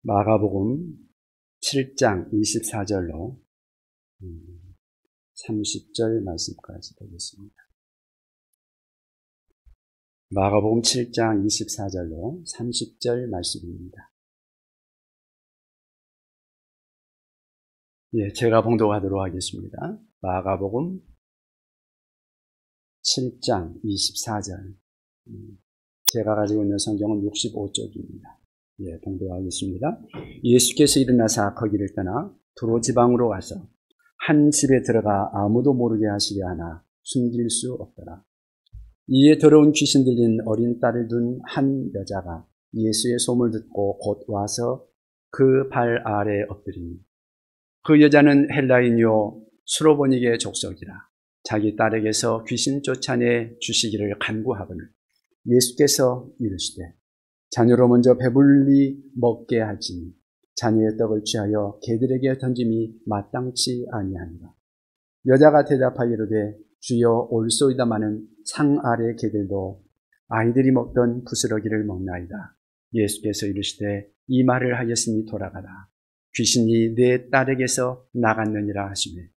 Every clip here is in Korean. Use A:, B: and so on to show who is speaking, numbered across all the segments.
A: 마가복음 7장 24절로 30절 말씀까지 보겠습니다. 마가복음 7장 24절로 30절 말씀입니다. 제가 봉독하도록 하겠습니다. 마가복음 7장 24절. 제가 가지고 있는 성경은 65쪽입니다. 봉독하겠습니다. 예수께서 일어나사 거기를 떠나 두로 지방으로 가서 한 집에 들어가 아무도 모르게 하시려 하나 숨길 수 없더라. 이에 더러운 귀신 들린 어린 딸을 둔 한 여자가 예수의 소문을 듣고 곧 와서 그 발 아래 엎드리니, 그 여자는 헬라인이요 수로보니게 족속이라. 자기 딸에게서 귀신 쫓아내 주시기를 간구하거늘 예수께서 이르시되, 자녀로 먼저 배불리 먹게 할지니 자녀의 떡을 취하여 개들에게 던짐이 마땅치 아니하니라. 여자가 대답하여 이르되, 주여 올소이다마는 상 아래 개들도 아이들이 먹던 부스러기를 먹나이다. 예수께서 이르시되, 이 말을 하였으니 돌아가라. 귀신이 내 딸에게서 나갔느니라 하시매,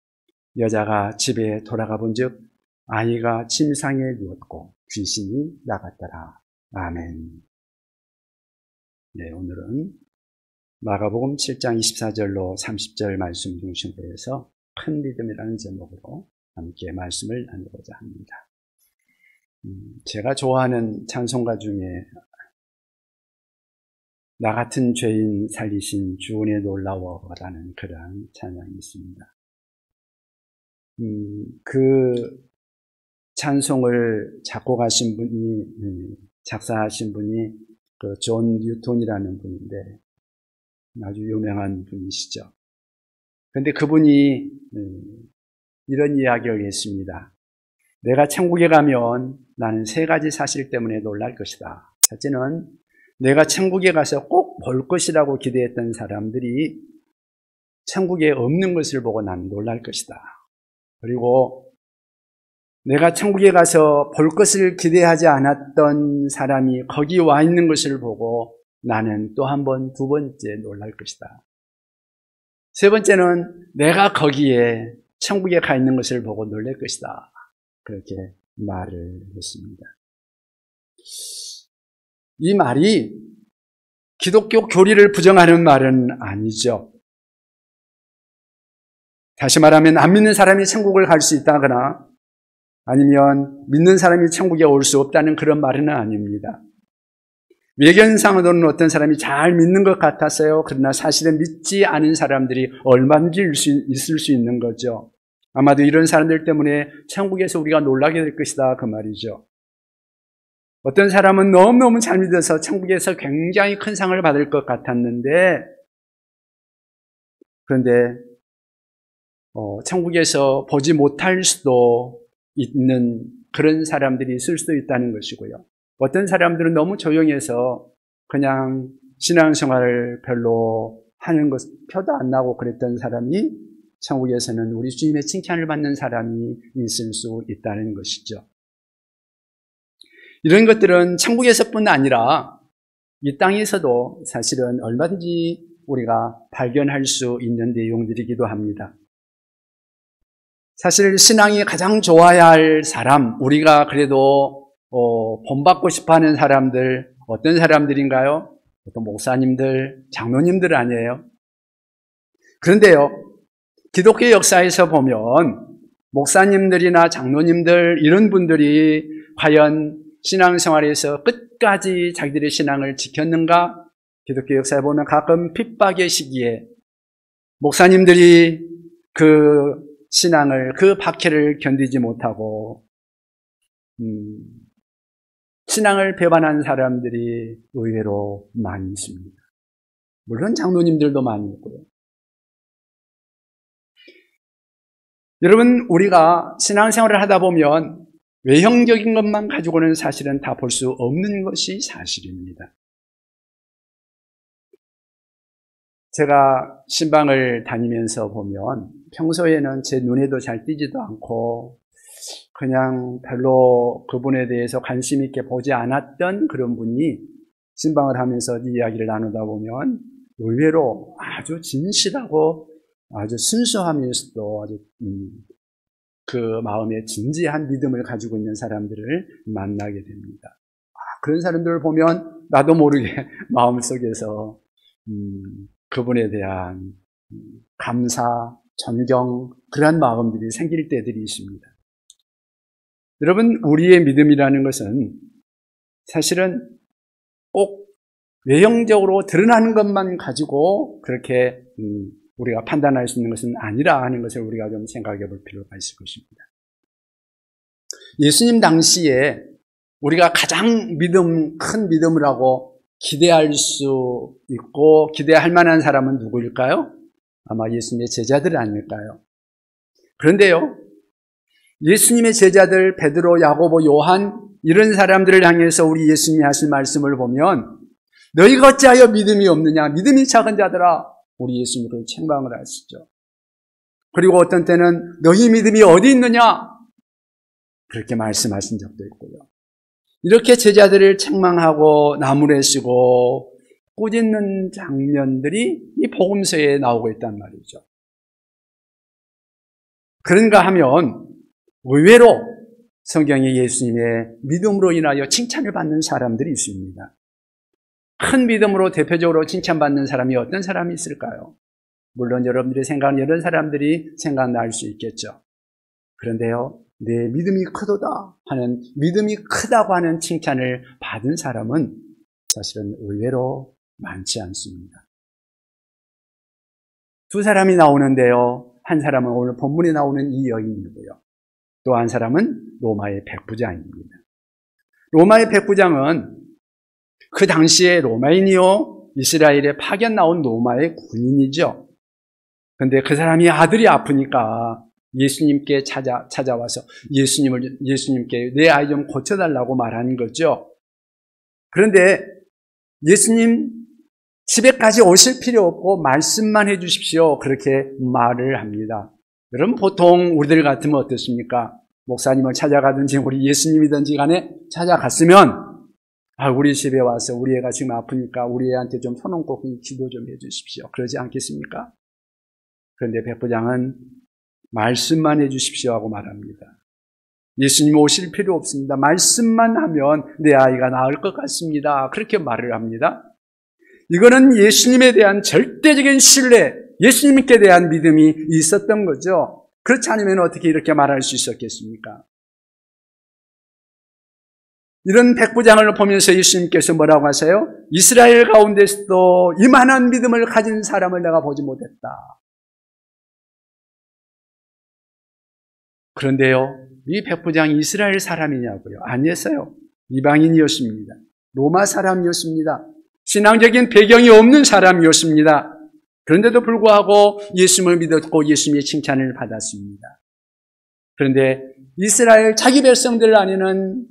A: 여자가 집에 돌아가 본즉 아이가 침상에 누웠고 귀신이 나갔더라. 아멘. 오늘은 마가복음 7장 24절로 30절 말씀 중심으로 큰 믿음이라는 제목으로 함께 말씀을 나누고자 합니다. 제가 좋아하는 찬송가 중에 나 같은 죄인 살리신 주 은혜 놀라워라는 그러한 찬양이 있습니다. 그 찬송을 작곡하신 분이, 작사하신 분이 존 뉴턴이라는 분인데 아주 유명한 분이시죠. 그런데 그분이 이런 이야기를 했습니다. 내가 천국에 가면 나는 세 가지 사실 때문에 놀랄 것이다. 첫째는 내가 천국에 가서 꼭 볼 것이라고 기대했던 사람들이 천국에 없는 것을 보고 나는 놀랄 것이다. 그리고 내가 천국에 가서 볼 것을 기대하지 않았던 사람이 거기 와 있는 것을 보고 나는 또 한 번, 두 번째 놀랄 것이다. 세 번째는 내가 거기에 천국에 가 있는 것을 보고 놀랄 것이다. 그렇게 말을 했습니다. 이 말이 기독교 교리를 부정하는 말은 아니죠. 다시 말하면 안 믿는 사람이 천국을 갈 수 있다거나 아니면 믿는 사람이 천국에 올 수 없다는 그런 말은 아닙니다. 외견상으로는 어떤 사람이 잘 믿는 것 같았어요. 그러나 사실은 믿지 않은 사람들이 얼마든지 있을 수 있는 거죠. 아마도 이런 사람들 때문에 천국에서 우리가 놀라게 될 것이다, 그 말이죠. 어떤 사람은 너무너무 잘 믿어서 천국에서 굉장히 큰 상을 받을 것 같았는데, 그런데 천국에서 보지 못할 수도 있는 그런 사람들이 있을 수도 있다는 것이고요. 어떤 사람들은 너무 조용해서 그냥 신앙생활을 별로 하는 것 표도 안 나고 그랬던 사람이 천국에서는 우리 주님의 칭찬을 받는 사람이 있을 수 있다는 것이죠. 이런 것들은 천국에서뿐 아니라 이 땅에서도 사실은 얼마든지 우리가 발견할 수 있는 내용들이기도 합니다. 사실 신앙이 가장 좋아야 할 사람, 우리가 그래도 본받고 싶어하는 사람들, 어떤 사람들인가요? 어떤 목사님들, 장로님들 아니에요? 그런데요, 기독교 역사에서 보면 목사님들이나 장로님들 이런 분들이 과연 신앙생활에서 끝까지 자기들의 신앙을 지켰는가? 기독교 역사에 보면 가끔 핍박의 시기에 목사님들이 그 신앙을, 그 박해를 견디지 못하고 신앙을 배반한 사람들이 의외로 많이 있습니다. 물론 장로님들도 많이 있고요. 여러분, 우리가 신앙생활을 하다 보면 외형적인 것만 가지고는 사실은 다 볼 수 없는 것이 사실입니다. 제가 신방을 다니면서 보면 평소에는 제 눈에도 잘 띄지도 않고 그냥 별로 그분에 대해서 관심 있게 보지 않았던 그런 분이 신방을 하면서 이야기를 나누다 보면 의외로 아주 진실하고 아주 순수하면서도 아주 그 마음에 진지한 믿음을 가지고 있는 사람들을 만나게 됩니다. 그런 사람들을 보면 나도 모르게 마음속에서 그분에 대한 감사, 존경, 그러한 마음들이 생길 때들이 있습니다. 여러분, 우리의 믿음이라는 것은 사실은 꼭 외형적으로 드러나는 것만 가지고 그렇게 우리가 판단할 수 있는 것은 아니라 하는 것을 우리가 좀 생각해 볼 필요가 있을 것입니다. 예수님 당시에 우리가 가장 큰 믿음을 하고 기대할 수 있고 기대할 만한 사람은 누구일까요? 아마 예수님의 제자들 아닐까요? 그런데요, 예수님의 제자들 베드로, 야고보, 요한 이런 사람들을 향해서 우리 예수님이 하신 말씀을 보면 너희가 어찌하여 믿음이 없느냐, 믿음이 작은 자들아, 우리 예수님을 책망을 하시죠. 그리고 어떤 때는 너희 믿음이 어디 있느냐 그렇게 말씀하신 적도 있고요. 이렇게 제자들을 책망하고 나무래시고 꾸짖는 장면들이 이 복음서에 나오고 있단 말이죠. 그런가 하면 의외로 성경에 예수님의 믿음으로 인하여 칭찬을 받는 사람들이 있습니다. 큰 믿음으로 대표적으로 칭찬받는 사람이 어떤 사람이 있을까요? 물론 여러분들이 생각하는 이런 사람들이 생각날 수 있겠죠. 그런데요, 내 믿음이 크도다 하는, 믿음이 크다고 하는 칭찬을 받은 사람은 사실은 의외로 많지 않습니다. 두 사람이 나오는데요, 한 사람은 오늘 본문에 나오는 이 여인이고요, 또 한 사람은 로마의 백부장입니다. 로마의 백부장은 그 당시에 로마인이요, 이스라엘에 파견 나온 로마의 군인이죠. 그런데 그 사람이 아들이 아프니까 예수님께 찾아와서 예수님께 내 아이 좀 고쳐달라고 말하는 거죠. 그런데 예수님 집에까지 오실 필요 없고 말씀만 해주십시오, 그렇게 말을 합니다. 여러분, 보통 우리들 같으면 어떻습니까? 목사님을 찾아가든지 우리 예수님이든지 간에 찾아갔으면 우리 집에 와서 우리 애가 지금 아프니까 우리 애한테 좀 손 얹고 기도 좀 해주십시오, 그러지 않겠습니까? 그런데 백부장은 말씀만 해주십시오 하고 말합니다. 예수님 오실 필요 없습니다. 말씀만 하면 내 아이가 나을 것 같습니다, 그렇게 말을 합니다. 이거는 예수님에 대한 절대적인 신뢰, 예수님께 대한 믿음이 있었던 거죠. 그렇지 않으면 어떻게 이렇게 말할 수 있었겠습니까? 이런 백부장을 보면서 예수님께서 뭐라고 하세요? 이스라엘 가운데서도 이만한 믿음을 가진 사람을 내가 보지 못했다. 그런데요, 이 백부장이 이스라엘 사람이냐고요? 아니었어요. 이방인이었습니다. 로마 사람이었습니다. 신앙적인 배경이 없는 사람이었습니다. 그런데도 불구하고 예수님을 믿었고 예수님의 칭찬을 받았습니다. 그런데 이스라엘 자기 백성들 안에는,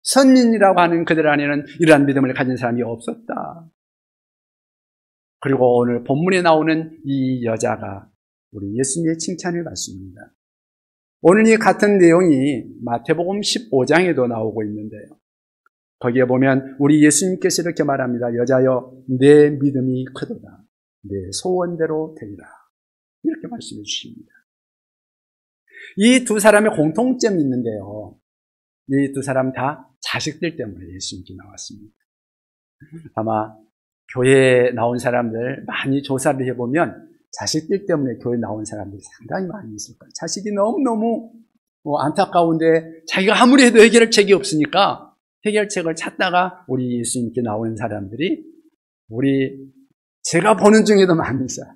A: 선민이라고 하는 그들 안에는 이러한 믿음을 가진 사람이 없었다. 그리고 오늘 본문에 나오는 이 여자가 우리 예수님의 칭찬을 받습니다. 오늘 이 같은 내용이 마태복음 15장에도 나오고 있는데요, 거기에 보면 우리 예수님께서 이렇게 말합니다. 여자여, 내 믿음이 크도다. 내 소원대로 되리라. 이렇게 말씀해 주십니다. 이 두 사람의 공통점이 있는데요, 이 두 사람 다 자식들 때문에 예수님께 나왔습니다. 아마 교회에 나온 사람들 많이 조사를 해보면 자식들 때문에 교회 나온 사람들이 상당히 많이 있을 거예요. 자식이 너무너무 안타까운데 자기가 아무리 해도 해결책이 없으니까 해결책을 찾다가 우리 예수님께 나오는 사람들이 제가 보는 중에도 많이 있어요.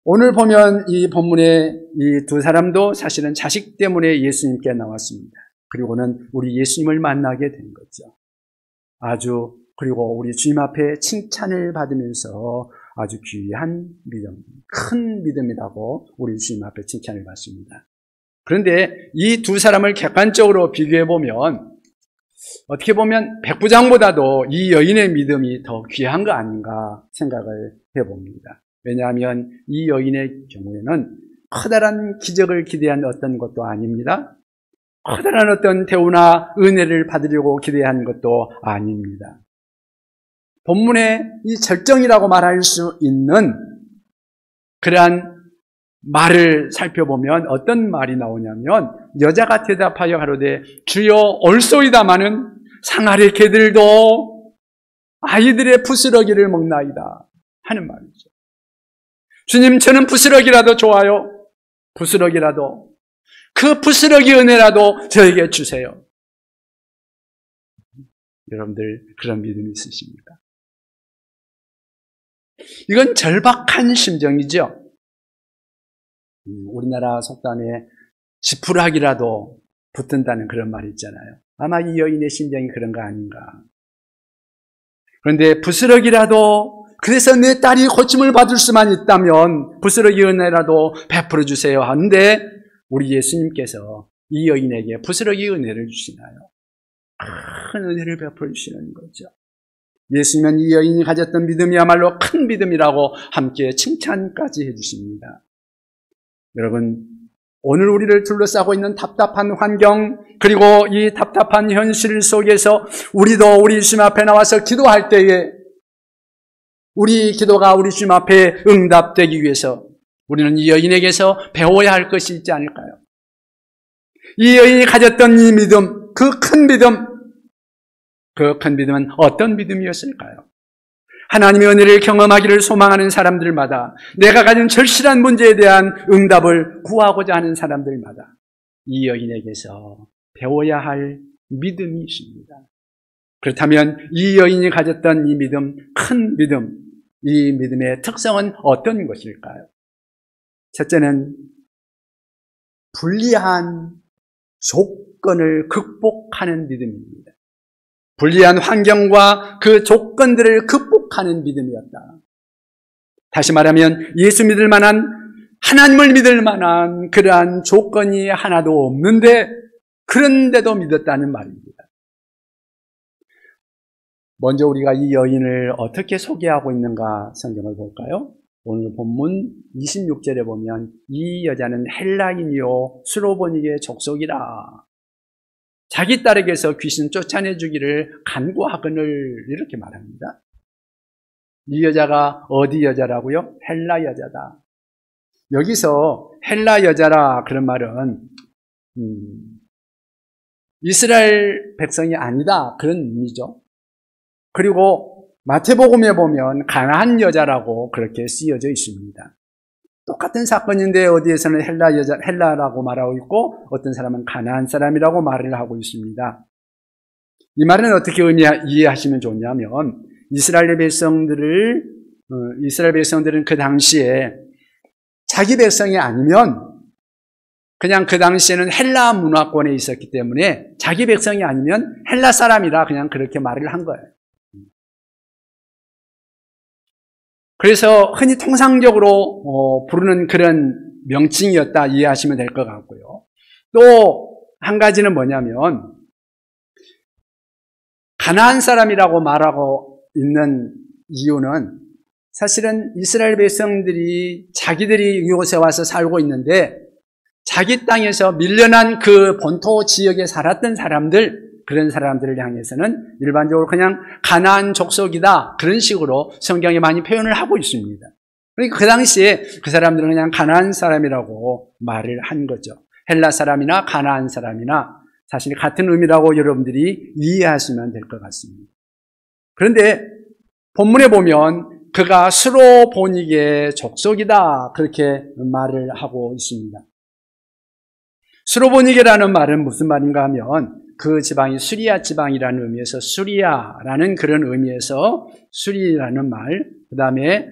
A: 오늘 보면 이 본문에 이 두 사람도 사실은 자식 때문에 예수님께 나왔습니다. 그리고는 우리 예수님을 만나게 된 거죠. 그리고 우리 주님 앞에 칭찬을 받으면서 아주 귀한 믿음, 큰 믿음이라고 우리 주님 앞에 칭찬을 받습니다. 그런데 이 두 사람을 객관적으로 비교해보면 어떻게 보면 백부장보다도 이 여인의 믿음이 더 귀한 거 아닌가 생각을 해봅니다. 왜냐하면 이 여인의 경우에는 커다란 기적을 기대한 어떤 것도 아닙니다. 커다란 어떤 대우나 은혜를 받으려고 기대한 것도 아닙니다. 본문의 이 절정이라고 말할 수 있는 그러한 말을 살펴보면 어떤 말이 나오냐면 여자가 대답하여 가로되 주여 올소이다마는 상아리 개들도 아이들의 부스러기를 먹나이다 하는 말이죠. 주님, 저는 부스러기라도 좋아요. 부스러기라도, 그 부스러기 은혜라도 저에게 주세요. 여러분들 그런 믿음이 있으십니까? 이건 절박한 심정이죠. 우리나라 속담에 지푸라기라도 붙든다는 그런 말이 있잖아요. 아마 이 여인의 심정이 그런 거 아닌가. 그런데 부스러기라도, 그래서 내 딸이 고침을 받을 수만 있다면 부스러기 은혜라도 베풀어 주세요 하는데 우리 예수님께서 이 여인에게 부스러기 은혜를 주시나요? 큰 은혜를 베풀어 주시는 거죠. 예수님은 이 여인이 가졌던 믿음이야말로 큰 믿음이라고 함께 칭찬까지 해주십니다. 여러분, 오늘 우리를 둘러싸고 있는 답답한 환경, 그리고 이 답답한 현실 속에서 우리도 우리 주님 앞에 나와서 기도할 때에 우리 기도가 우리 주님 앞에 응답되기 위해서 우리는 이 여인에게서 배워야 할 것이 있지 않을까요? 이 여인이 가졌던 이 믿음, 그 큰 믿음은 어떤 믿음이었을까요? 하나님의 은혜를 경험하기를 소망하는 사람들마다, 내가 가진 절실한 문제에 대한 응답을 구하고자 하는 사람들마다 이 여인에게서 배워야 할 믿음이 있습니다. 그렇다면 이 여인이 가졌던 이 믿음, 큰 믿음, 이 믿음의 특성은 어떤 것일까요? 첫째는 불리한 조건을 극복하는 믿음입니다. 불리한 환경과 그 조건들을 극복하는 믿음이었다. 다시 말하면 예수 믿을 만한, 하나님을 믿을 만한 그러한 조건이 하나도 없는데 그런데도 믿었다는 말입니다. 먼저 우리가 이 여인을 어떻게 소개하고 있는가 성경을 볼까요? 오늘 본문 26절에 보면 이 여자는 헬라인이요 수로보니게 족속이라. 자기 딸에게서 귀신 쫓아내주기를 간구하거늘 이렇게 말합니다. 이 여자가 어디 여자라고요? 헬라 여자다. 여기서 헬라 여자라 그런 말은 이스라엘 백성이 아니다 그런 의미죠. 그리고 마태복음에 보면 가나안 여자라고 그렇게 쓰여져 있습니다. 똑같은 사건인데 어디에서는 헬라라고 말하고 있고 어떤 사람은 가나안 사람이라고 말을 하고 있습니다. 이 말은 어떻게 이해하시면 좋냐면 이스라엘 백성들은 그 당시에 자기 백성이 아니면 그냥 그 당시에는 헬라 문화권에 있었기 때문에 자기 백성이 아니면 헬라 사람이라 그냥 그렇게 말을 한 거예요. 그래서 흔히 통상적으로 부르는 그런 명칭이었다 이해하시면 될 것 같고요. 또 한 가지는 뭐냐면 가나안 사람이라고 말하고 있는 이유는 사실은 이스라엘 백성들이 자기들이 이곳에 와서 살고 있는데 자기 땅에서 밀려난 그 본토 지역에 살았던 사람들, 그런 사람들을 향해서는 일반적으로 그냥 가나안 족속이다 그런 식으로 성경에 많이 표현을 하고 있습니다. 그러니까 그 당시에 그 사람들은 그냥 가나안 사람이라고 말을 한 거죠. 헬라 사람이나 가나안 사람이나 사실 같은 의미라고 여러분들이 이해하시면 될 것 같습니다. 그런데 본문에 보면 그가 수로보니게 족속이다 그렇게 말을 하고 있습니다. 수로보니게라는 말은 무슨 말인가 하면 그 지방이 수리아 지방이라는 의미에서 수리아라는 그런 의미에서 수리라는 말, 그 다음에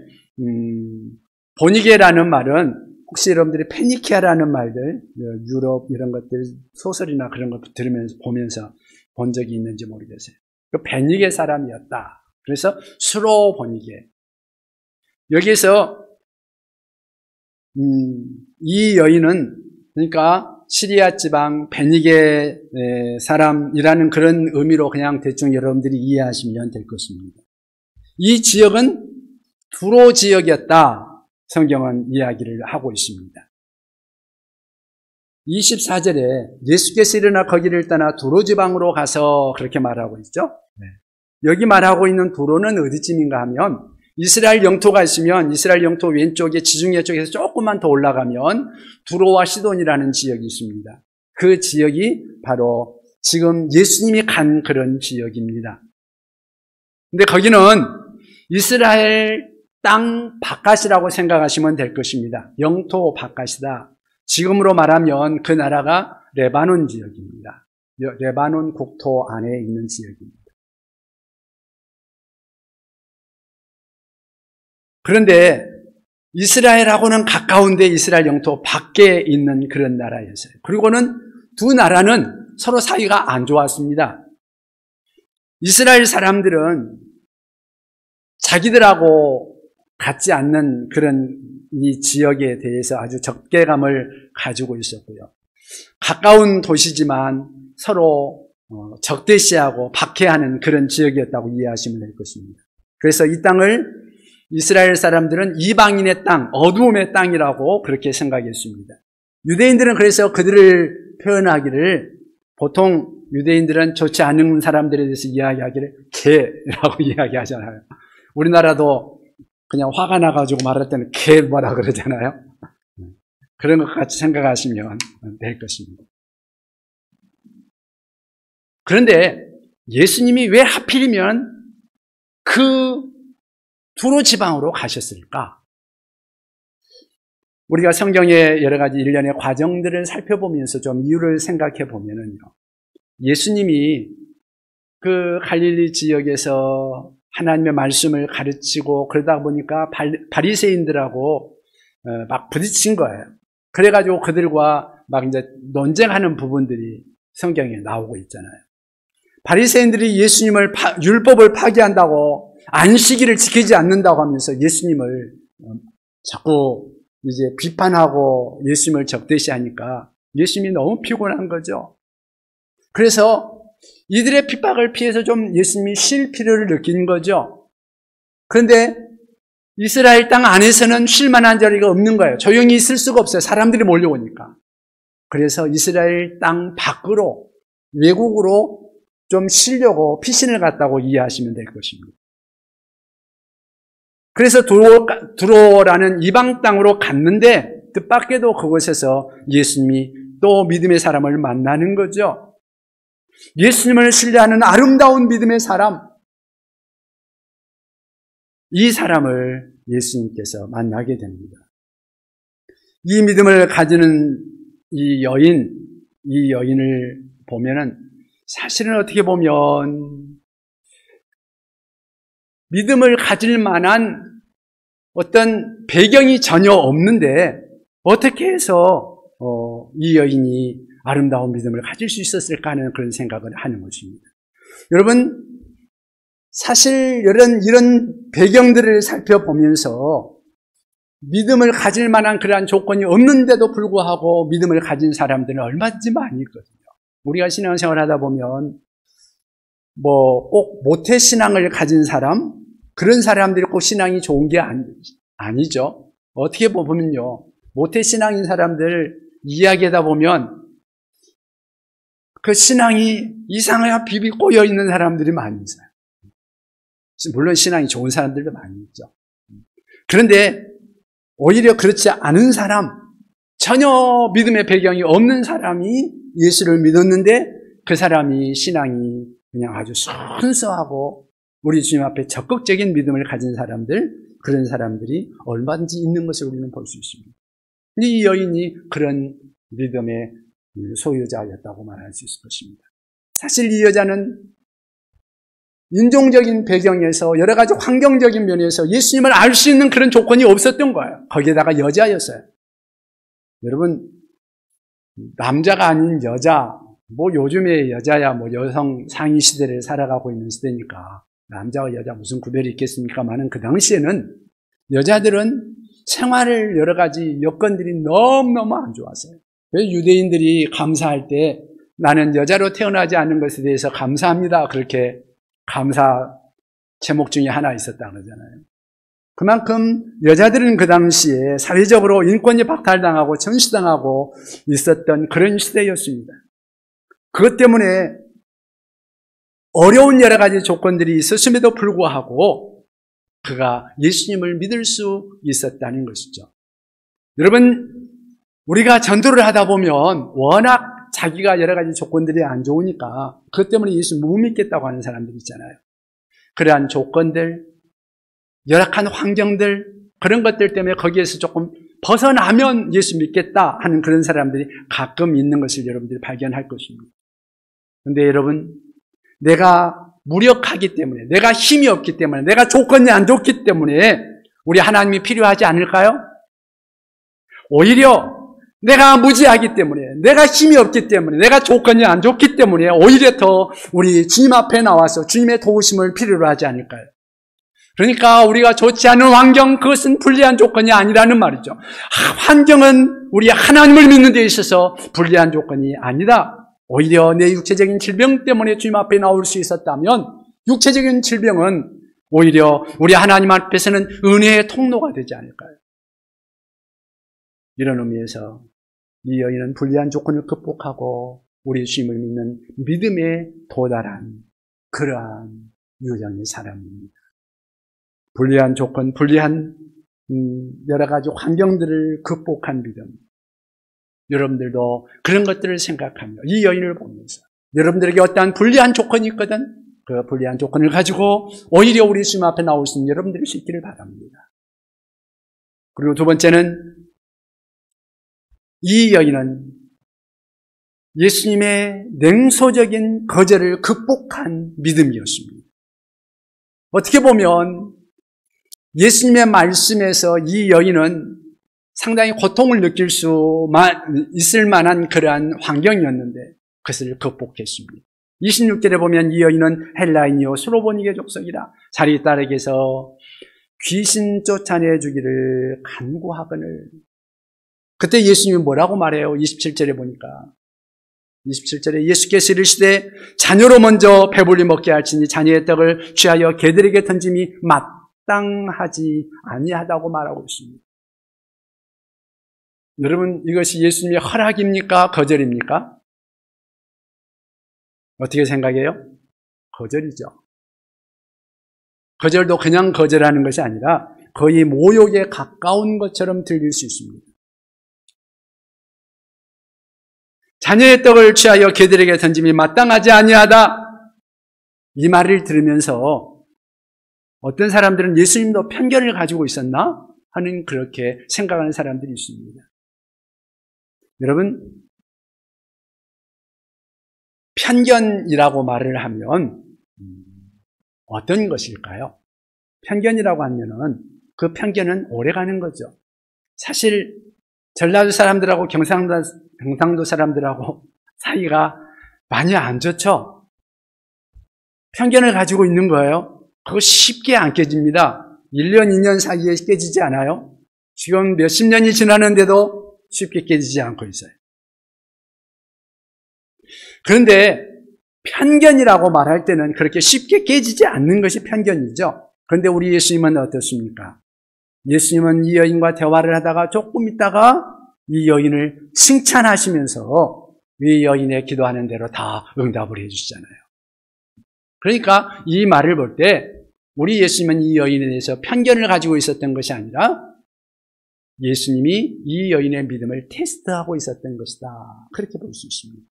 A: 보니게라는 말은 혹시 여러분들이 페니키아라는 말들, 유럽 이런 것들 소설이나 그런 것 들으면서 보면서 본 적이 있는지 모르겠어요. 그 베니게 사람이었다. 그래서 수로보니게. 여기서 이 여인은 그러니까 시리아 지방 베니게 사람이라는 그런 의미로 그냥 대충 여러분들이 이해하시면 될 것입니다. 이 지역은 두로 지역이었다. 성경은 이야기를 하고 있습니다. 24절에 예수께서 일어나 거기를 떠나 두로 지방으로 가서 그렇게 말하고 있죠. 여기 말하고 있는 두로는 어디쯤인가 하면 이스라엘 영토가 있으면 이스라엘 영토 왼쪽에 지중해 쪽에서 조금만 더 올라가면 두로와 시돈이라는 지역이 있습니다. 그 지역이 바로 지금 예수님이 간 그런 지역입니다. 근데 거기는 이스라엘 땅 바깥이라고 생각하시면 될 것입니다. 영토 바깥이다. 지금으로 말하면 그 나라가 레바논 지역입니다. 레바논 국토 안에 있는 지역입니다. 그런데 이스라엘하고는 가까운데 이스라엘 영토 밖에 있는 그런 나라였어요. 그리고는 두 나라는 서로 사이가 안 좋았습니다. 이스라엘 사람들은 자기들하고 같지 않는 그런 이 지역에 대해서 아주 적개감을 가지고 있었고요. 가까운 도시지만 서로 적대시하고 박해하는 그런 지역이었다고 이해하시면 될 것입니다. 그래서 이 땅을 이스라엘 사람들은 이방인의 땅, 어두움의 땅이라고 그렇게 생각했습니다. 유대인들은 그래서 그들을 표현하기를 보통 유대인들은 좋지 않은 사람들에 대해서 이야기하기를 개라고 이야기하잖아요. 우리나라도 그냥 화가 나가지고 말할 때는 개 뭐라 그러잖아요. 그런 것 같이 생각하시면 될 것입니다. 그런데 예수님이 왜 하필이면 그 두로 지방으로 가셨을까? 우리가 성경의 여러 가지 일련의 과정들을 살펴보면서 좀 이유를 생각해 보면은요. 예수님이 그 갈릴리 지역에서 하나님의 말씀을 가르치고 그러다 보니까 바리새인들하고 막 부딪힌 거예요. 그래가지고 그들과 막 이제 논쟁하는 부분들이 성경에 나오고 있잖아요. 바리새인들이 예수님을 율법을 파기한다고 안식일을 지키지 않는다고 하면서 예수님을 자꾸 이제 비판하고 예수님을 적대시하니까 예수님이 너무 피곤한 거죠. 그래서 이들의 핍박을 피해서 좀 예수님이 쉴 필요를 느낀 거죠. 그런데 이스라엘 땅 안에서는 쉴 만한 자리가 없는 거예요. 조용히 있을 수가 없어요. 사람들이 몰려오니까. 그래서 이스라엘 땅 밖으로 외국으로 좀 쉬려고 피신을 갔다고 이해하시면 될 것입니다. 그래서 두로라는 이방 땅으로 갔는데 뜻밖에도 그곳에서 예수님이 또 믿음의 사람을 만나는 거죠. 예수님을 신뢰하는 아름다운 믿음의 사람, 이 사람을 예수님께서 만나게 됩니다. 이 믿음을 가지는 이 여인을 보면은 사실은 어떻게 보면 믿음을 가질 만한 어떤 배경이 전혀 없는데 어떻게 해서 이 여인이 아름다운 믿음을 가질 수 있었을까 하는 그런 생각을 하는 것입니다. 여러분, 사실 이런 배경들을 살펴보면서 믿음을 가질 만한 그러한 조건이 없는데도 불구하고 믿음을 가진 사람들은 얼마든지 많이 있거든요. 우리가 신앙생활 하다 보면 꼭 모태신앙을 가진 사람, 그런 사람들이 꼭 신앙이 좋은 게 아니죠. 어떻게 보면요, 모태신앙인 사람들 이야기하다 보면 그 신앙이 이상하게 비비 꼬여 있는 사람들이 많이 있어요. 물론 신앙이 좋은 사람들도 많이 있죠. 그런데 오히려 그렇지 않은 사람, 전혀 믿음의 배경이 없는 사람이 예수를 믿었는데 그 사람이 신앙이 그냥 아주 순수하고 우리 주님 앞에 적극적인 믿음을 가진 사람들, 그런 사람들이 얼마든지 있는 것을 우리는 볼 수 있습니다. 이 여인이 그런 믿음의 소유자였다고 말할 수 있을 것입니다. 사실 이 여자는 인종적인 배경에서 여러 가지 환경적인 면에서 예수님을 알 수 있는 그런 조건이 없었던 거예요. 거기에다가 여자였어요. 여러분, 남자가 아닌 여자, 요즘의 여자야 여성 상위 시대를 살아가고 있는 시대니까 남자와 여자 무슨 구별이 있겠습니까만은 그 당시에는 여자들은 생활을 여러 가지 여건들이 너무너무 안 좋았어요. 그래서 유대인들이 감사할 때 나는 여자로 태어나지 않는 것에 대해서 감사합니다. 그렇게 감사 제목 중에 하나 있었다는 거잖아요. 그만큼 여자들은 그 당시에 사회적으로 인권이 박탈당하고 전시당하고 있었던 그런 시대였습니다. 그것 때문에 어려운 여러 가지 조건들이 있었음에도 불구하고 그가 예수님을 믿을 수 있었다는 것이죠. 여러분, 우리가 전도를 하다 보면 워낙 자기가 여러 가지 조건들이 안 좋으니까 그것 때문에 예수 못 믿겠다고 하는 사람들이 있잖아요. 그러한 조건들, 열악한 환경들, 그런 것들 때문에 거기에서 조금 벗어나면 예수 믿겠다 하는 그런 사람들이 가끔 있는 것을 여러분들이 발견할 것입니다. 그런데 여러분, 내가 무력하기 때문에, 내가 힘이 없기 때문에, 내가 조건이 안 좋기 때문에 우리 하나님이 필요하지 않을까요? 오히려 내가 무지하기 때문에, 내가 힘이 없기 때문에, 내가 조건이 안 좋기 때문에 오히려 더 우리 주님 앞에 나와서 주님의 도우심을 필요로 하지 않을까요? 그러니까 우리가 좋지 않은 환경, 그것은 불리한 조건이 아니라는 말이죠. 환경은 우리 하나님을 믿는 데 있어서 불리한 조건이 아니다. 오히려 내 육체적인 질병 때문에 주님 앞에 나올 수 있었다면 육체적인 질병은 오히려 우리 하나님 앞에서는 은혜의 통로가 되지 않을까요? 이런 의미에서 이 여인은 불리한 조건을 극복하고 우리 주님을 믿는 믿음에 도달한 그러한 유형의 사람입니다. 불리한 조건, 불리한 여러 가지 환경들을 극복한 믿음. 여러분들도 그런 것들을 생각하며 이 여인을 보면서 여러분들에게 어떠한 불리한 조건이 있거든 그 불리한 조건을 가지고 오히려 우리 주님 앞에 나올 수 있는 여러분들이 수 있기를 바랍니다. 그리고 두 번째는 이 여인은 예수님의 냉소적인 거절을 극복한 믿음이었습니다. 어떻게 보면 예수님의 말씀에서 이 여인은 상당히 고통을 느낄 수 있을 만한 그러한 환경이었는데 그것을 극복했습니다. 26절에 보면 이 여인은 헬라인이요 수로보니게 족속이라 자리 딸에게서 귀신 쫓아내주기를 간구하거늘. 그때 예수님이 뭐라고 말해요? 27절에 보니까 27절에 예수께서 이르시되 자녀로 먼저 배불리 먹게 할지니 자녀의 떡을 취하여 개들에게 던짐이 마땅하지 아니하다고 말하고 있습니다. 여러분, 이것이 예수님의 허락입니까? 거절입니까? 어떻게 생각해요? 거절이죠. 거절도 그냥 거절하는 것이 아니라 거의 모욕에 가까운 것처럼 들릴 수 있습니다. 자녀의 떡을 취하여 개들에게 던짐이 마땅하지 아니하다. 이 말을 들으면서 어떤 사람들은 예수님도 편견을 가지고 있었나? 하는 그렇게 생각하는 사람들이 있습니다. 여러분, 편견이라고 말을 하면 어떤 것일까요? 편견이라고 하면은 그 편견은 오래가는 거죠. 사실 전라도 사람들하고 경상도 사람들하고 사이가 많이 안 좋죠? 편견을 가지고 있는 거예요. 그거 쉽게 안 깨집니다. 1년, 2년 사이에 깨지지 않아요. 지금 몇십 년이 지났는데도 쉽게 깨지지 않고 있어요. 그런데 편견이라고 말할 때는 그렇게 쉽게 깨지지 않는 것이 편견이죠. 그런데 우리 예수님은 어떻습니까? 예수님은 이 여인과 대화를 하다가 조금 있다가 이 여인을 칭찬하시면서 이 여인의 기도하는 대로 다 응답을 해주시잖아요. 그러니까 이 말을 볼 때 우리 예수님은 이 여인에 대해서 편견을 가지고 있었던 것이 아니라 예수님이 이 여인의 믿음을 테스트하고 있었던 것이다. 그렇게 볼 수 있습니다.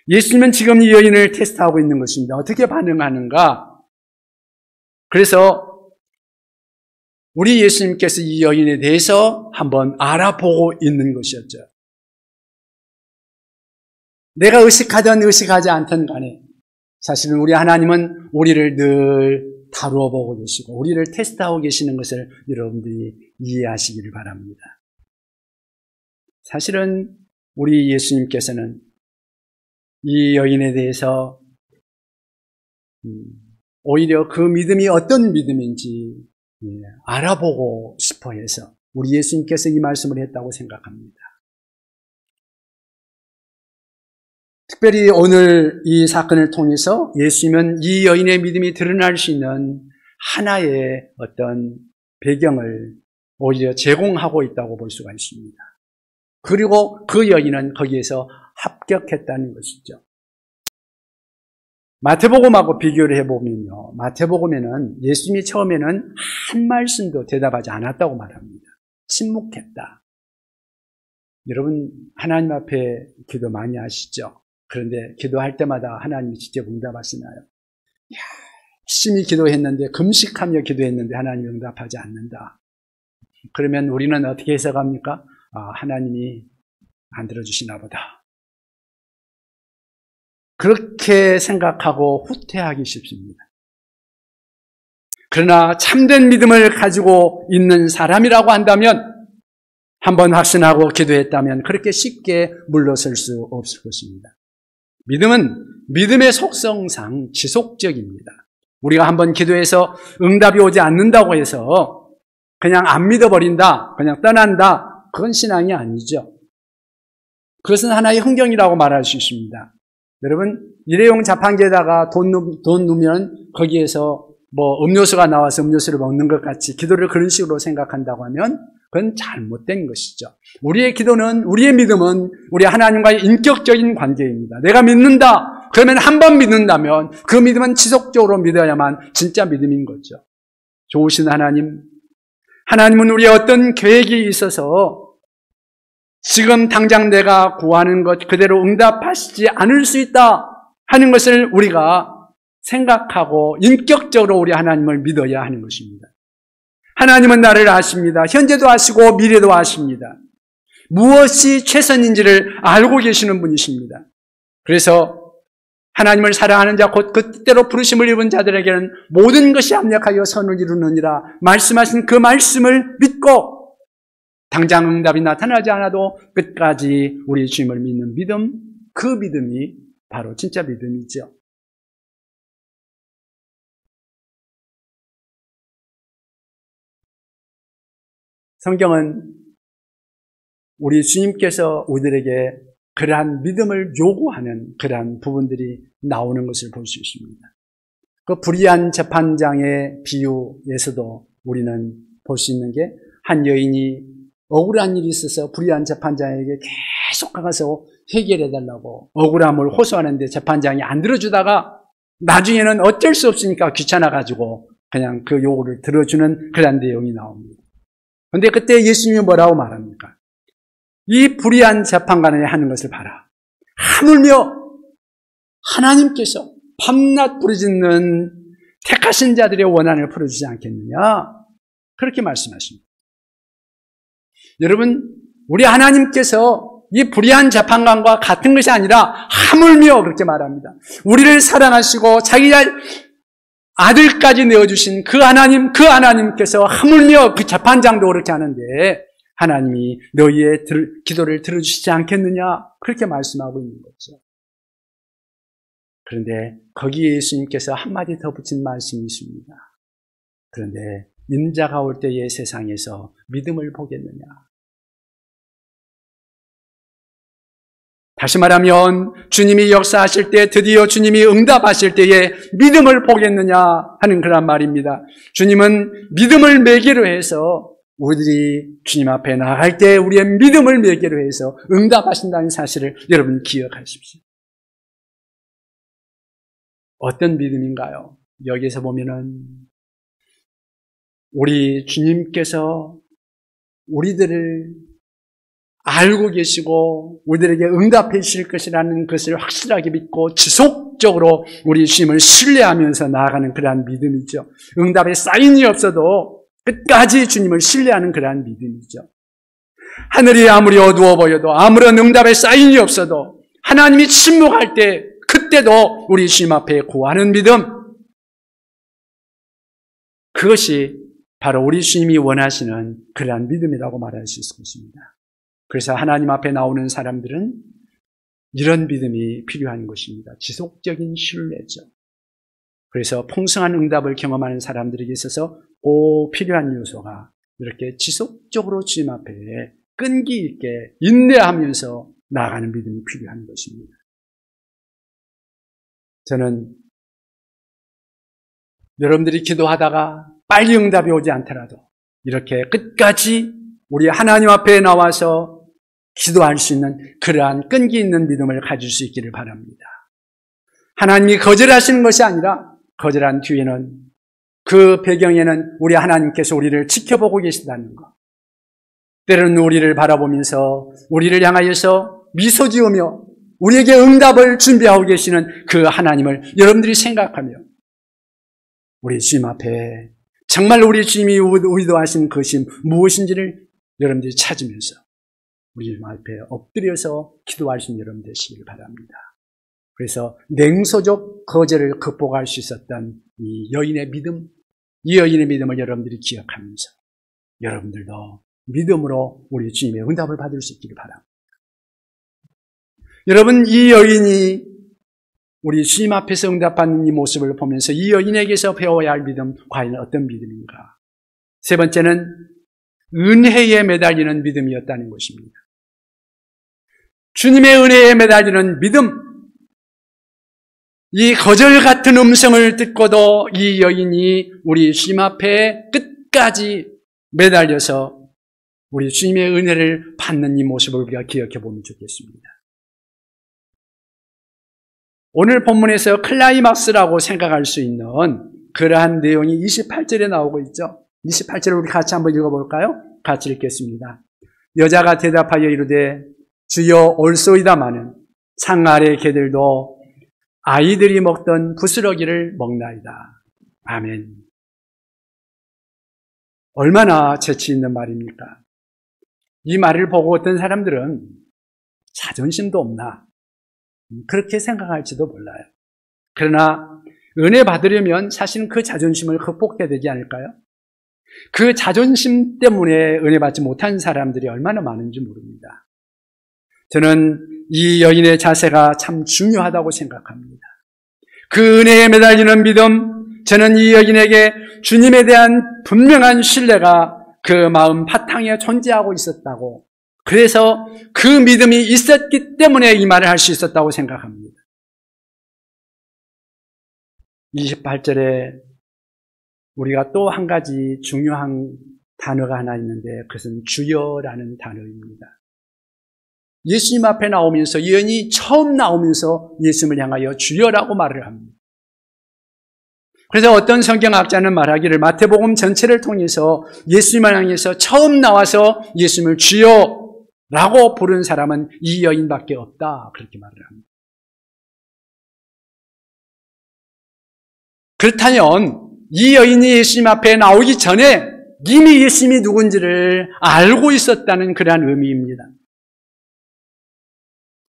A: 예수님은 지금 이 여인을 테스트하고 있는 것입니다. 어떻게 반응하는가? 그래서 우리 예수님께서 이 여인에 대해서 한번 알아보고 있는 것이었죠. 내가 의식하든 의식하지 않든 간에 사실은 우리 하나님은 우리를 늘 다루어 보고 계시고 우리를 테스트하고 계시는 것을 여러분들이 이해하시기를 바랍니다. 사실은 우리 예수님께서는 이 여인에 대해서 오히려 그 믿음이 어떤 믿음인지 알아보고 싶어 해서 우리 예수님께서 이 말씀을 했다고 생각합니다. 특별히 오늘 이 사건을 통해서 예수님은 이 여인의 믿음이 드러날 수 있는 하나의 어떤 배경을 오히려 제공하고 있다고 볼 수가 있습니다. 그리고 그 여인은 거기에서 합격했다는 것이죠. 마태복음하고 비교를 해보면요. 마태복음에는 예수님이 처음에는 한 말씀도 대답하지 않았다고 말합니다. 침묵했다. 여러분, 하나님 앞에 기도 많이 하시죠? 그런데 기도할 때마다 하나님이 직접 응답하시나요? 열심히 기도했는데, 금식하며 기도했는데 하나님이 응답하지 않는다. 그러면 우리는 어떻게 해석합니까? 하나님이 안 들어주시나 보다. 그렇게 생각하고 후퇴하기 쉽습니다. 그러나 참된 믿음을 가지고 있는 사람이라고 한다면, 한번 확신하고 기도했다면 그렇게 쉽게 물러설 수 없을 것입니다. 믿음은 믿음의 속성상 지속적입니다. 우리가 한번 기도해서 응답이 오지 않는다고 해서 그냥 안 믿어버린다, 그냥 떠난다, 그건 신앙이 아니죠. 그것은 하나의 흥경이라고 말할 수 있습니다. 여러분, 일회용 자판기에다가 돈 넣으면 거기에서 음료수가 나와서 음료수를 먹는 것 같이 기도를 그런 식으로 생각한다고 하면 그건 잘못된 것이죠. 우리의 기도는, 우리의 믿음은 우리 하나님과의 인격적인 관계입니다. 내가 믿는다. 그러면 한 번 믿는다면 그 믿음은 지속적으로 믿어야만 진짜 믿음인 거죠. 좋으신 하나님은 우리의 어떤 계획이 있어서 지금 당장 내가 구하는 것 그대로 응답하시지 않을 수 있다 하는 것을 우리가 생각하고 인격적으로 우리 하나님을 믿어야 하는 것입니다. 하나님은 나를 아십니다. 현재도 아시고 미래도 아십니다. 무엇이 최선인지를 알고 계시는 분이십니다. 그래서 하나님을 사랑하는 자 곧 그 뜻대로 부르심을 입은 자들에게는 모든 것이 합력하여 선을 이루느니라 말씀하신 그 말씀을 믿고 당장 응답이 나타나지 않아도 끝까지 우리 주님을 믿는 믿음, 그 믿음이 바로 진짜 믿음이죠. 성경은 우리 주님께서 우리들에게 그러한 믿음을 요구하는 그러한 부분들이 나오는 것을 볼 수 있습니다. 그 불의한 재판장의 비유에서도 우리는 볼 수 있는 게 한 여인이 억울한 일이 있어서 불의한 재판장에게 계속 가서 해결해달라고 억울함을 호소하는데 재판장이 안 들어주다가 나중에는 어쩔 수 없으니까 귀찮아가지고 그냥 그 요구를 들어주는 그런 내용이 나옵니다. 그런데 그때 예수님이 뭐라고 말합니까? 이 불의한 재판관이 하는 것을 봐라. 하물며 하나님께서 밤낮 부르짖는 택하신 자들의 원한을 풀어주지 않겠느냐? 그렇게 말씀하십니다. 여러분, 우리 하나님께서 이 불의한 재판관과 같은 것이 아니라 하물며 그렇게 말합니다. 우리를 사랑하시고 자기 아들까지 내어주신 그 하나님께서 하물며 그 재판장도 그렇게 하는데 하나님이 너희의 기도를 들어주시지 않겠느냐? 그렇게 말씀하고 있는 거죠. 그런데 거기에 예수님께서 한마디 더 붙인 말씀이 있습니다. 그런데 인자가 올 때의 세상에서 믿음을 보겠느냐? 다시 말하면 주님이 역사하실 때 드디어 주님이 응답하실 때에 믿음을 보겠느냐 하는 그런 말입니다. 주님은 믿음을 매개로 해서 우리들이 주님 앞에 나갈 때 우리의 믿음을 매개로 해서 응답하신다는 사실을 여러분 기억하십시오. 어떤 믿음인가요? 여기에서 보면은 우리 주님께서 우리들을 알고 계시고 우리들에게 응답해 주실 것이라는 것을 확실하게 믿고 지속적으로 우리 주님을 신뢰하면서 나아가는 그러한 믿음이죠. 응답의 사인이 없어도 끝까지 주님을 신뢰하는 그러한 믿음이죠. 하늘이 아무리 어두워 보여도 아무런 응답의 사인이 없어도 하나님이 침묵할 때 그때도 우리 주님 앞에 구하는 믿음, 그것이 바로 우리 주님이 원하시는 그러한 믿음이라고 말할 수 있을 것입니다. 그래서 하나님 앞에 나오는 사람들은 이런 믿음이 필요한 것입니다. 지속적인 신뢰죠. 그래서 풍성한 응답을 경험하는 사람들에게 있어서 꼭 필요한 요소가 이렇게 지속적으로 주님 앞에 끈기 있게 인내하면서 나아가는 믿음이 필요한 것입니다. 저는 여러분들이 기도하다가 빨리 응답이 오지 않더라도 이렇게 끝까지 우리 하나님 앞에 나와서 기도할 수 있는 그러한 끈기 있는 믿음을 가질 수 있기를 바랍니다. 하나님이 거절하시는 것이 아니라 거절한 뒤에는 그 배경에는 우리 하나님께서 우리를 지켜보고 계신다는 것. 때로는 우리를 바라보면서 우리를 향하여서 미소 지으며 우리에게 응답을 준비하고 계시는 그 하나님을 여러분들이 생각하며 우리 주님 앞에 정말 우리 주님이 의도하신 것이 무엇인지를 여러분들이 찾으면서 우리 주님 앞에 엎드려서 기도할 수 있는 여러분 되시길 바랍니다. 그래서 냉소적 거절을 극복할 수 있었던 이 여인의 믿음, 이 여인의 믿음을 여러분들이 기억하면서 여러분들도 믿음으로 우리 주님의 응답을 받을 수 있기를 바랍니다. 여러분, 이 여인이 우리 주님 앞에서 응답받는 이 모습을 보면서 이 여인에게서 배워야 할 믿음, 과연 어떤 믿음인가? 세 번째는 은혜에 매달리는 믿음이었다는 것입니다. 주님의 은혜에 매달리는 믿음, 이 거절 같은 음성을 듣고도 이 여인이 우리 주님 앞에 끝까지 매달려서 우리 주님의 은혜를 받는 이 모습을 우리가 기억해 보면 좋겠습니다. 오늘 본문에서 클라이막스라고 생각할 수 있는 그러한 내용이 28절에 나오고 있죠. 28절을 우리 같이 한번 읽어볼까요? 같이 읽겠습니다. 여자가 대답하여 이르되 주여 올소이다마는 창 아래 개들도 아이들이 먹던 부스러기를 먹나이다. 아멘. 얼마나 재치 있는 말입니까? 이 말을 보고 어떤 사람들은 자존심도 없나 그렇게 생각할지도 몰라요. 그러나 은혜 받으려면 사실은 그 자존심을 극복해야 되지 않을까요? 그 자존심 때문에 은혜 받지 못한 사람들이 얼마나 많은지 모릅니다. 저는 이 여인의 자세가 참 중요하다고 생각합니다. 그 은혜에 매달리는 믿음, 저는 이 여인에게 주님에 대한 분명한 신뢰가 그 마음 바탕에 존재하고 있었다고, 그래서 그 믿음이 있었기 때문에 이 말을 할 수 있었다고 생각합니다. 28절에 우리가 또 한 가지 중요한 단어가 하나 있는데 그것은 주여라는 단어입니다. 예수님 앞에 나오면서 여인이 처음 나오면서 예수님을 향하여 주여라고 말을 합니다. 그래서 어떤 성경학자는 말하기를 마태복음 전체를 통해서 예수님을 향해서 처음 나와서 예수님을 주여라고 부른 사람은 이 여인밖에 없다, 그렇게 말을 합니다. 그렇다면 이 여인이 예수님 앞에 나오기 전에 이미 예수님이 누군지를 알고 있었다는 그러한 의미입니다.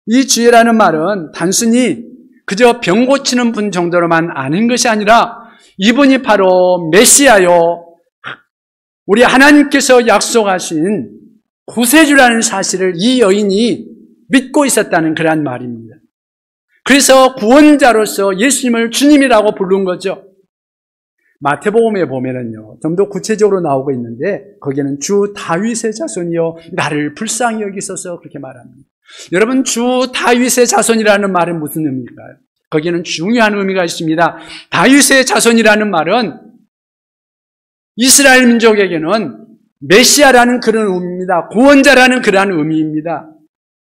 A: 이 주여라는 말은 단순히 그저 병 고치는 분 정도로만 아는 것이 아니라 이분이 바로 메시아요, 우리 하나님께서 약속하신 구세주라는 사실을 이 여인이 믿고 있었다는 그러한 말입니다. 그래서 구원자로서 예수님을 주님이라고 부른 거죠. 마태복음에 보면은요, 좀 더 구체적으로 나오고 있는데 거기에는 주 다윗의 자손이여 나를 불쌍히 여기소서 그렇게 말합니다. 여러분, 주 다윗의 자손이라는 말은 무슨 의미일까요? 거기에는 중요한 의미가 있습니다. 다윗의 자손이라는 말은 이스라엘 민족에게는 메시아라는 그런 의미입니다. 구원자라는 그러한 의미입니다.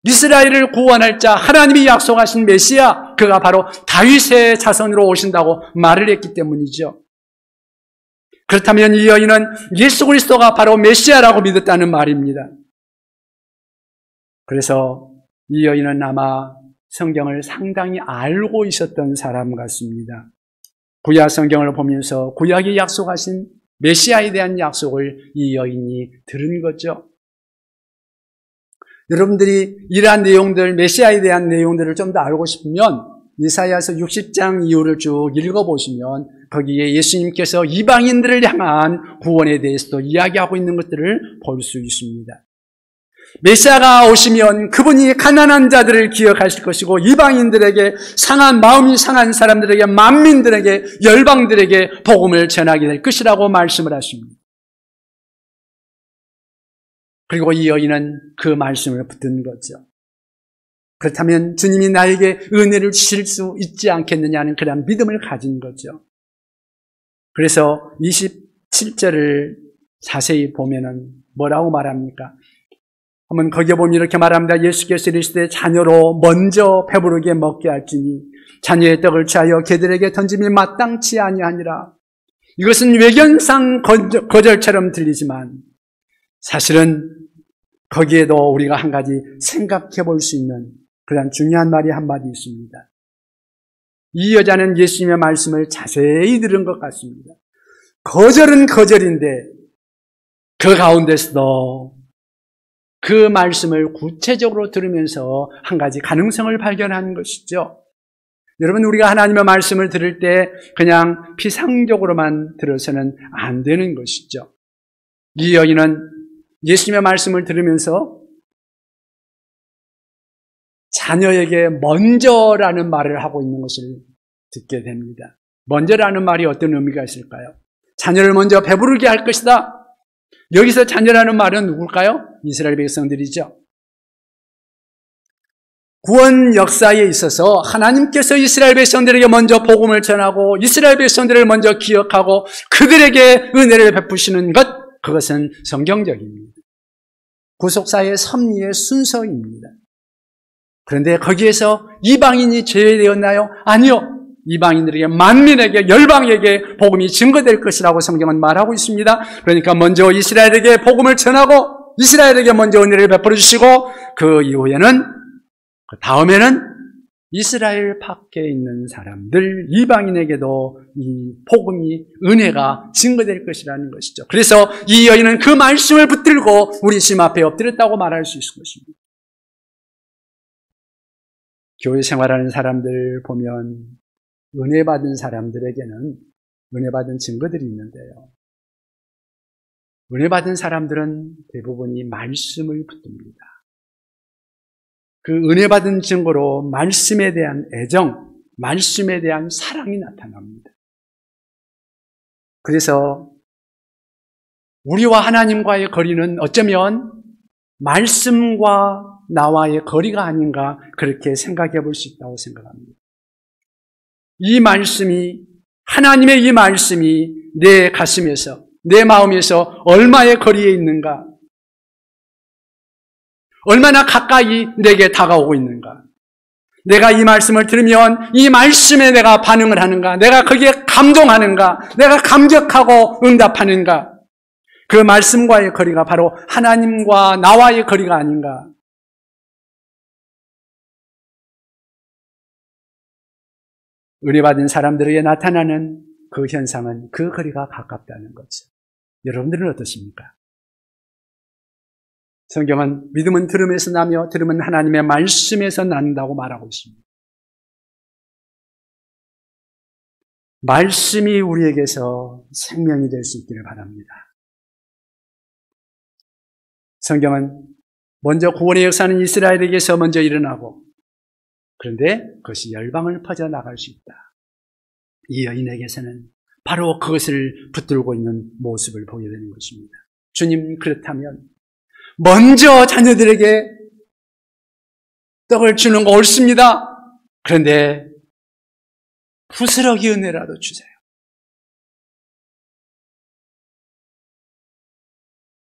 A: 이스라엘을 구원할 자, 하나님이 약속하신 메시아, 그가 바로 다윗의 자손으로 오신다고 말을 했기 때문이죠. 그렇다면 이 여인은 예수 그리스도가 바로 메시아라고 믿었다는 말입니다. 그래서 이 여인은 아마 성경을 상당히 알고 있었던 사람 같습니다. 구약 성경을 보면서 구약이 약속하신 메시아에 대한 약속을 이 여인이 들은 거죠. 여러분들이 이러한 내용들, 메시아에 대한 내용들을 좀 더 알고 싶으면 이사야서 60장 이후를 쭉 읽어보시면 거기에 예수님께서 이방인들을 향한 구원에 대해서도 이야기하고 있는 것들을 볼 수 있습니다. 메시아가 오시면 그분이 가난한 자들을 기억하실 것이고 이방인들에게, 상한 마음이 상한 사람들에게, 만민들에게, 열방들에게 복음을 전하게 될 것이라고 말씀을 하십니다. 그리고 이 여인은 그 말씀을 붙든 거죠. 그렇다면 주님이 나에게 은혜를 주실 수 있지 않겠느냐는 그런 믿음을 가진 거죠. 그래서 27절을 자세히 보면은 뭐라고 말합니까? 한번 거기에 보면 이렇게 말합니다. 예수께서 이르시되 자녀로 먼저 배부르게 먹게 할지니 자녀의 떡을 취하여 개들에게 던짐이 마땅치 아니하니라. 이것은 외견상 거절처럼 들리지만 사실은 거기에도 우리가 한 가지 생각해 볼 수 있는 그런 중요한 말이 한마디 있습니다. 이 여자는 예수님의 말씀을 자세히 들은 것 같습니다. 거절은 거절인데 그 가운데서도 그 말씀을 구체적으로 들으면서 한 가지 가능성을 발견하는 것이죠. 여러분, 우리가 하나님의 말씀을 들을 때 그냥 피상적으로만 들어서는 안 되는 것이죠. 이 여인은 예수님의 말씀을 들으면서 자녀에게 먼저라는 말을 하고 있는 것을 듣게 됩니다. 먼저라는 말이 어떤 의미가 있을까요? 자녀를 먼저 배부르게 할 것이다. 여기서 자녀라는 말은 누굴까요? 이스라엘 백성들이죠. 구원 역사에 있어서 하나님께서 이스라엘 백성들에게 먼저 복음을 전하고 이스라엘 백성들을 먼저 기억하고 그들에게 은혜를 베푸시는 것, 그것은 성경적입니다. 구속사의 섭리의 순서입니다. 그런데 거기에서 이방인이 제외되었나요? 아니요. 이방인들에게, 만민에게, 열방에게 복음이 증거될 것이라고 성경은 말하고 있습니다. 그러니까 먼저 이스라엘에게 복음을 전하고 이스라엘에게 먼저 은혜를 베풀어 주시고 그 이후에는, 그 다음에는 이스라엘 밖에 있는 사람들, 이방인에게도 이 복음이, 은혜가 증거될 것이라는 것이죠. 그래서 이 여인은 그 말씀을 붙들고 우리 심 앞에 엎드렸다고 말할 수 있을 것입니다. 교회 생활하는 사람들 보면 은혜 받은 사람들에게는 은혜 받은 증거들이 있는데요. 은혜 받은 사람들은 대부분이 말씀을 붙듭니다. 그 은혜 받은 증거로 말씀에 대한 애정, 말씀에 대한 사랑이 나타납니다. 그래서 우리와 하나님과의 거리는 어쩌면 말씀과 나와의 거리가 아닌가, 그렇게 생각해 볼 수 있다고 생각합니다. 이 말씀이, 하나님의 이 말씀이 내 가슴에서, 내 마음에서 얼마의 거리에 있는가, 얼마나 가까이 내게 다가오고 있는가, 내가 이 말씀을 들으면 이 말씀에 내가 반응을 하는가, 내가 거기에 감동하는가, 내가 감격하고 응답하는가, 그 말씀과의 거리가 바로 하나님과 나와의 거리가 아닌가. 은혜 받은 사람들에게 나타나는 그 현상은 그 거리가 가깝다는 거죠. 여러분들은 어떻습니까? 성경은 믿음은 들음에서 나며 들음은 하나님의 말씀에서 난다고 말하고 있습니다. 말씀이 우리에게서 생명이 될 수 있기를 바랍니다. 성경은 먼저 구원의 역사는 이스라엘에게서 먼저 일어나고, 그런데 그것이 열방을 퍼져나갈 수 있다. 이 여인에게서는 바로 그것을 붙들고 있는 모습을 보게 되는 것입니다. 주님, 그렇다면 먼저 자녀들에게 떡을 주는 거 옳습니다. 그런데 부스러기 은혜라도 주세요.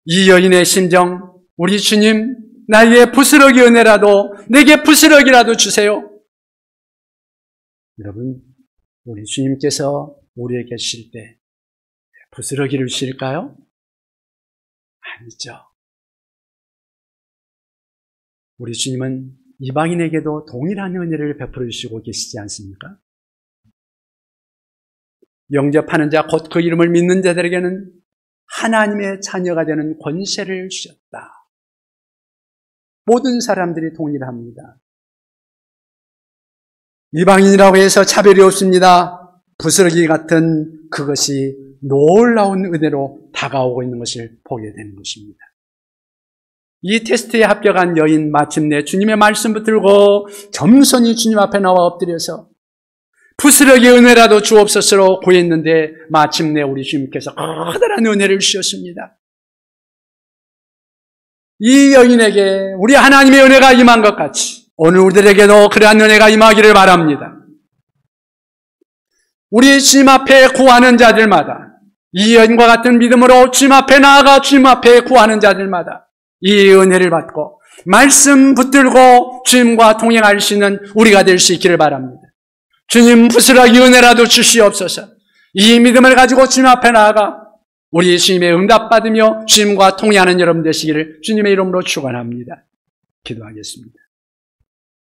A: 이 여인의 심정, 우리 주님, 나의 부스러기 은혜라도, 내게 부스러기라도 주세요. 여러분, 우리 주님께서 우리에게 주실 때 부스러기를 주실까요? 아니죠. 우리 주님은 이방인에게도 동일한 은혜를 베풀어 주시고 계시지 않습니까? 영접하는 자, 곧 그 이름을 믿는 자들에게는 하나님의 자녀가 되는 권세를 주셨다. 모든 사람들이 동일합니다. 이방인이라고 해서 차별이 없습니다. 부스러기 같은 그것이 놀라운 은혜로 다가오고 있는 것을 보게 되는 것입니다. 이 테스트에 합격한 여인, 마침내 주님의 말씀 붙들고 겸손히 주님 앞에 나와 엎드려서 부스러기 은혜라도 주옵소서로 구했는데 마침내 우리 주님께서 커다란 은혜를 주셨습니다. 이 여인에게 우리 하나님의 은혜가 임한 것 같이 오늘 우리들에게도 그러한 은혜가 임하기를 바랍니다. 우리 주님 앞에 구하는 자들마다, 이 여인과 같은 믿음으로 주님 앞에 나아가 주님 앞에 구하는 자들마다 이 은혜를 받고 말씀 붙들고 주님과 동행할 수 있는 우리가 될 수 있기를 바랍니다. 주님 부스러기 은혜라도 주시옵소서. 이 믿음을 가지고 주님 앞에 나아가 우리 주님의 응답받으며 주님과 통행하는 여러분 되시기를 주님의 이름으로 축원합니다. 기도하겠습니다.